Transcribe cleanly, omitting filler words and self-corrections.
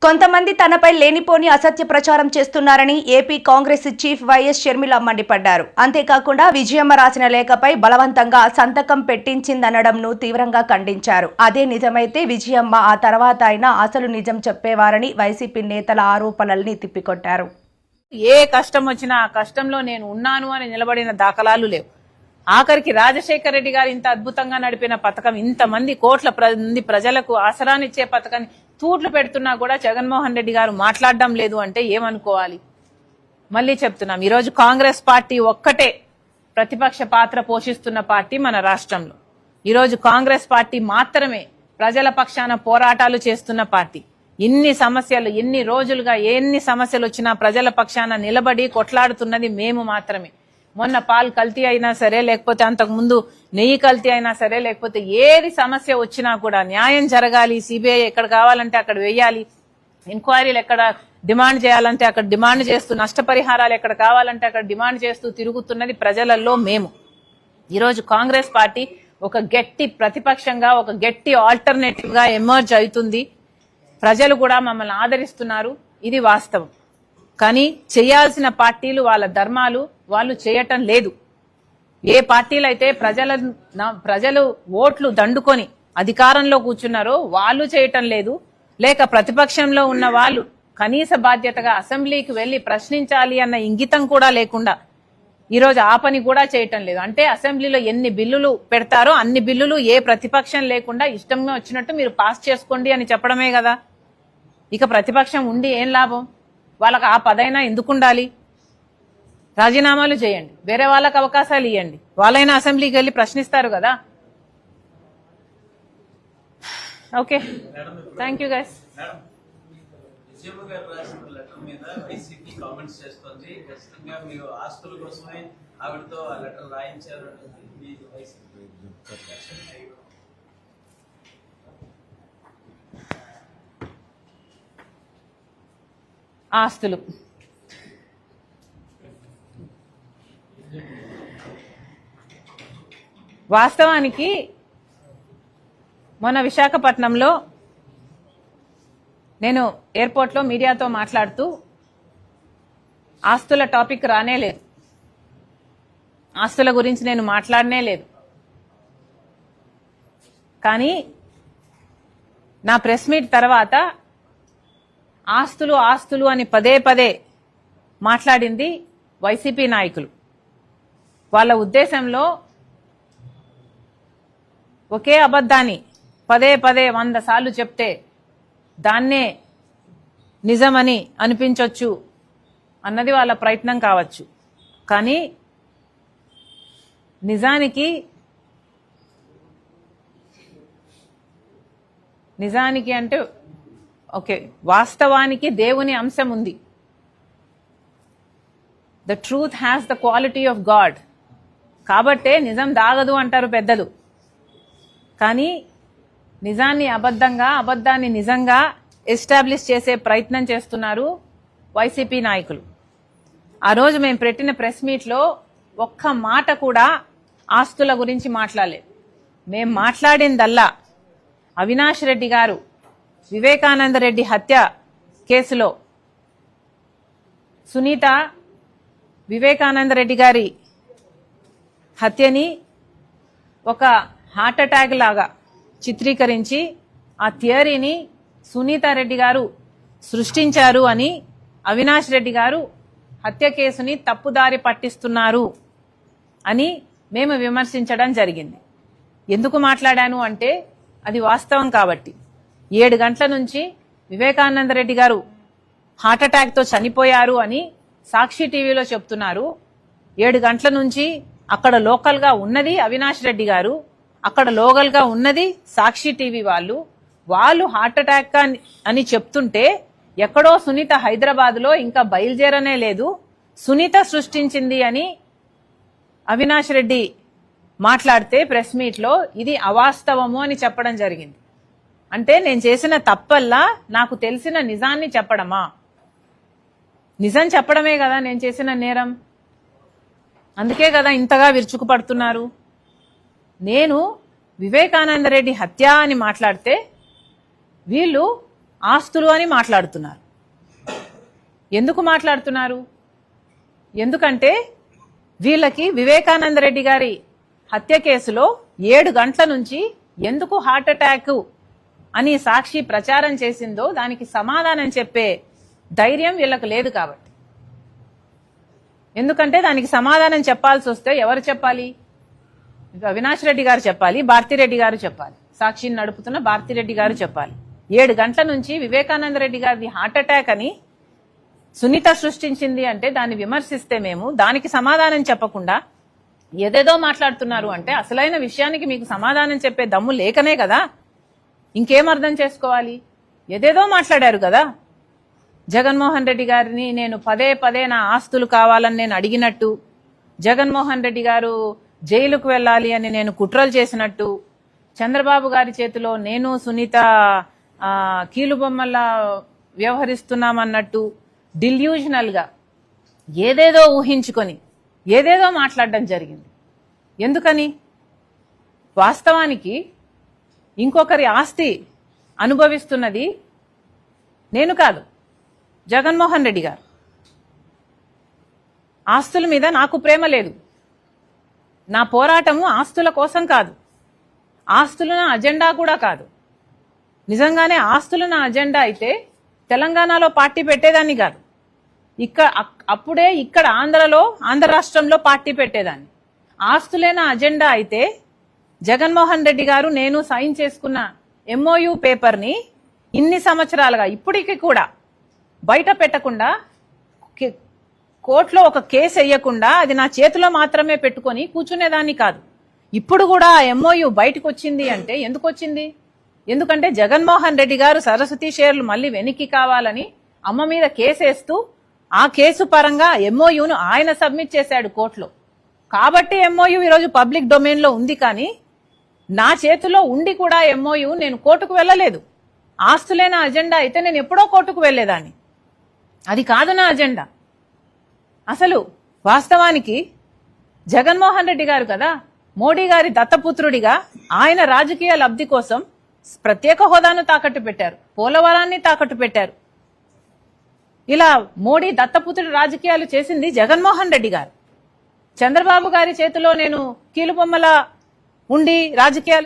కొంతమంది తనపై లేనిపోని అసత్య ప్రచారం చేస్తున్నారని AP Congress chief YS Sharmila మండిపడ్డారు. అంతేకాకుండా విజయమ్మ రాసిన లేఖపై బలవంతంగా సంతకం పెట్టించిందనడంను తీవ్రంగా ఖండించారు. అదే నిజమైతే విజయమ్మ ఆ తర్వాత అయినా అసలు నిజం చెప్పేవారని వైసీపీ నేతల ఆరోపణల్ని తిప్పికొట్టారు. ఏ కష్టం వచ్చినా ఆ కష్టంలో నేను ఉన్నాను అని నిలబడిన దాఖలాలు లేవు. ఆఖరికి రాజశేఖర రెడ్డి గారు ఇంత అద్భుతంగా నడిపిన పథకం, ఇంతమంది కోట్ల మంది ప్రజలకు ఆసరానిచ్చే పథకాన్ని తూట్లు పెడుతున్నా కూడా జగన్మోహన్ రెడ్డి గారు మాట్లాడడం లేదు అంటే ఏమనుకోవాలి? మళ్ళీ చెప్తున్నాం, ఈరోజు కాంగ్రెస్ పార్టీ ఒక్కటే ప్రతిపక్ష పాత్ర పోషిస్తున్న పార్టీ మన రాష్ట్రంలో. ఈరోజు కాంగ్రెస్ పార్టీ మాత్రమే ప్రజల పక్షాన పోరాటాలు చేస్తున్న పార్టీ. ఇన్ని సమస్యలు, ఎన్ని రోజులుగా ఎన్ని సమస్యలు వచ్చినా ప్రజల పక్షాన నిలబడి కొట్లాడుతున్నది మేము మాత్రమే. మొన్న పాలు కల్తీ అయినా సరే, లేకపోతే అంతకు ముందు నెయ్యి కల్తీ అయినా సరే, లేకపోతే ఏది సమస్య వచ్చినా కూడా న్యాయం జరగాలి. సిబిఐ ఎక్కడ కావాలంటే అక్కడ వేయాలి, ఎంక్వైరీలు ఎక్కడ డిమాండ్ చేయాలంటే అక్కడ డిమాండ్ చేస్తూ, నష్టపరిహారాలు ఎక్కడ కావాలంటే అక్కడ డిమాండ్ చేస్తూ తిరుగుతున్నది ప్రజలలో మేము. ఈరోజు కాంగ్రెస్ పార్టీ ఒక గట్టి ప్రతిపక్షంగా, ఒక గట్టి ఆల్టర్నేటివ్ గా ఎమర్జ్ అవుతుంది. ప్రజలు కూడా మమ్మల్ని ఆదరిస్తున్నారు, ఇది వాస్తవం. కానీ చేయాల్సిన పార్టీలు వాళ్ళ ధర్మాలు వాళ్ళు చేయటం లేదు. ఏ పార్టీలు అయితే ప్రజలు ఓట్లు దండుకొని అధికారంలో కూర్చున్నారో వాళ్ళు చేయటం లేదు, లేక ప్రతిపక్షంలో ఉన్న వాళ్ళు కనీస బాధ్యతగా అసెంబ్లీకి వెళ్లి ప్రశ్నించాలి అన్న ఇంగితం కూడా లేకుండా ఈరోజు ఆ పని కూడా చేయటం లేదు. అంటే అసెంబ్లీలో ఎన్ని బిల్లులు పెడతారో అన్ని బిల్లులు ఏ ప్రతిపక్షం లేకుండా ఇష్టంగా వచ్చినట్టు మీరు పాస్ చేసుకోండి అని చెప్పడమే కదా. ఇక ప్రతిపక్షం ఉండి ఏం లాభం? వాళ్ళకి ఆ పదైనా ఎందుకుండాలి? రాజీనామాలు చేయండి, వేరే వాళ్ళకి అవకాశాలు ఇవ్వండి, వాళ్ళైనా అసెంబ్లీకి వెళ్ళి ప్రశ్నిస్తారు కదా. Okay, thank you guys. ఆస్తులు వాస్తవానికి మొన్న విశాఖపట్నంలో నేను ఎయిర్పోర్ట్లో మీడియాతో మాట్లాడుతూ ఆస్తుల టాపిక్ రానే లేదు, ఆస్తుల గురించి నేను మాట్లాడనే లేదు. కానీ నా ప్రెస్ మీట్ తర్వాత ఆస్తులు ఆస్తులు అని పదే పదే మాట్లాడింది వైసీపీ నాయకులు. వాళ్ళ ఉద్దేశంలో ఒకే అబద్ధాన్ని పదే పదే 100 సార్లు చెప్తే దాన్నే నిజమని అనిపించవచ్చు అన్నది వాళ్ళ ప్రయత్నం కావచ్చు. కానీ నిజానికి అంటే ఓకే, వాస్తవానికి దేవుని అంశం ఉంది. The truth has the quality of God. కాబట్టే నిజం దాగదు అంటారు పెద్దలు. కానీ నిజాన్ని అబద్ధంగా, అబద్ధాన్ని నిజంగా ఎస్టాబ్లిష్ చేసే ప్రయత్నం చేస్తున్నారు వైసీపీ నాయకులు. ఆ రోజు మేము పెట్టిన ప్రెస్ మీట్లో ఒక్క మాట కూడా ఆస్తుల గురించి మాట్లాడలేదు. మేం మాట్లాడిందల్లా అవినాష్ రెడ్డి గారు వివేకానంద రెడ్డి హత్య కేసులో సునీత వివేకానంద రెడ్డి గారి హత్యని ఒక హార్ట్ అటాక్ లాగా చిత్రీకరించి ఆ థియరీని సునీత రెడ్డి గారు సృష్టించారు అని అవినాష్ రెడ్డి గారు హత్య కేసుని తప్పుదారి పట్టిస్తున్నారు అని మేము విమర్శించడం జరిగింది. ఎందుకు మాట్లాడాను అంటే అది వాస్తవం కాబట్టి. 7 గంటల నుంచి వివేకానంద రెడ్డి గారు హార్ట్ అటాక్ తో చనిపోయారు అని సాక్షి టీవీలో చెప్తున్నారు. 7 గంటల నుంచి అక్కడ లోకల్ గా ఉన్నది అవినాష్ రెడ్డి గారు, అక్కడ లోకల్ గా ఉన్నది సాక్షి టీవీ వాళ్ళు హార్ట్ అటాక్ అని చెప్తుంటే ఎక్కడో సునీత హైదరాబాద్ లో ఇంకా బయలుదేరనే లేదు, సునీత సృష్టించింది అని అవినాష్ రెడ్డి మాట్లాడితే ప్రెస్ మీట్ లో ఇది అవాస్తవము అని చెప్పడం జరిగింది. అంటే నేను చేసిన తప్పల్లా నాకు తెలిసిన నిజాన్ని చెప్పడమా? నిజం చెప్పడమే కదా నేను చేసిన నేరం. అందుకే కదా ఇంతగా విరుచుకుపడుతున్నారు. నేను వివేకానంద రెడ్డి హత్య అని మాట్లాడితే వీళ్ళు ఆస్తులు అని మాట్లాడుతున్నారు. ఎందుకు మాట్లాడుతున్నారు? ఎందుకంటే వీళ్ళకి వివేకానంద రెడ్డి గారి హత్య కేసులో 7 గంటల నుంచి ఎందుకు హార్ట్ అటాక్ అని సాక్షి ప్రచారం చేసిందో దానికి సమాధానం చెప్పే ధైర్యం వీళ్ళకు లేదు కాబట్టి. ఎందుకంటే దానికి సమాధానం చెప్పాల్సి వస్తే ఎవరు చెప్పాలి? అవినాష్ రెడ్డి గారు చెప్పాలి, భారతిరెడ్డి గారు చెప్పాలి, సాక్షిని నడుపుతున్న భారతిరెడ్డి గారు చెప్పాలి. 7 గంటల నుంచి వివేకానంద రెడ్డి గారిది హార్ట్ అటాక్ అని సునీత సృష్టించింది అంటే దాన్ని విమర్శిస్తే మేము దానికి సమాధానం చెప్పకుండా ఏదేదో మాట్లాడుతున్నారు అంటే అసలైన విషయానికి మీకు సమాధానం చెప్పే దమ్ము లేకనే కదా. ఇంకేం అర్థం చేసుకోవాలి? ఏదేదో మాట్లాడారు కదా. జగన్మోహన్ రెడ్డి గారిని నేను పదే పదే నా ఆస్తులు కావాలని నేను అడిగినట్టు, జగన్మోహన్ రెడ్డి గారు జైలుకు వెళ్ళాలి అని నేను కుట్రలు చేసినట్టు, చంద్రబాబు గారి చేతిలో నేను సునీత కీలుబొమ్మల్లా వ్యవహరిస్తున్నామన్నట్టు డిల్యూజనల్ గా ఏదేదో ఊహించుకొని ఏదేదో మాట్లాడడం జరిగింది. ఎందుకని? వాస్తవానికి ఇంకొకరి ఆస్తి అనుభవిస్తున్నది నేను కాదు, జగన్మోహన్ రెడ్డి గారు. ఆస్తుల మీద నాకు ప్రేమ లేదు. నా పోరాటము ఆస్తుల కోసం కాదు, ఆస్తులు నా అజెండా కూడా కాదు. నిజంగానే ఆస్తులు నా అజెండా అయితే తెలంగాణలో పార్టీ పెట్టేదాన్ని కాదు. అప్పుడే ఇక్కడ ఆంధ్ర రాష్ట్రంలో పార్టీ పెట్టేదాన్ని. ఆస్తులే నా అజెండా అయితే జగన్మోహన్ రెడ్డి గారు నేను సైన్ చేసుకున్న MOU పేపర్ని ఇన్ని సంవత్సరాలుగా ఇప్పటికీ కూడా బయట పెట్టకుండా, కోర్టులో ఒక కేసు వేయకుండా అది నా చేతిలో మాత్రమే పెట్టుకొని కూర్చునేదాన్ని కాదు. ఇప్పుడు కూడా ఆ MOU బయటకు వచ్చింది అంటే ఎందుకు వచ్చింది? ఎందుకంటే జగన్మోహన్ రెడ్డి గారు సరస్వతి షేర్లు మళ్ళీ వెనక్కి కావాలని అమ్మ మీద కేసేస్తూ ఆ కేసు పరంగా MOUను ఆయన సబ్మిట్ చేశాడు కోర్టులో. కాబట్టి MOU ఈరోజు పబ్లిక్ డొమైన్ లో ఉంది. కానీ నా చేతిలో ఉండి కూడా MOU నేను కోర్టుకు వెళ్ళలేదు. ఆస్తులే నా అజెండా అయితే నేను ఎప్పుడో కోర్టుకు వెళ్లేదాన్ని. అది కాదు నా అజెండా. అసలు వాస్తవానికి జగన్మోహన్ రెడ్డి గారు కదా మోడీ గారి దత్తపుత్రుడిగా ఆయన రాజకీయ లబ్ధి కోసం ప్రత్యేక హోదాను తాకట్టు పెట్టారు, పోలవరాన్ని తాకట్టు పెట్టారు. ఇలా మోడీ దత్తపుత్రుడి రాజకీయాలు చేసింది జగన్మోహన్ రెడ్డి గారు. చంద్రబాబు గారి చేతిలో నేను కీలుబొమ్మలా ఉండి రాజకీయాలు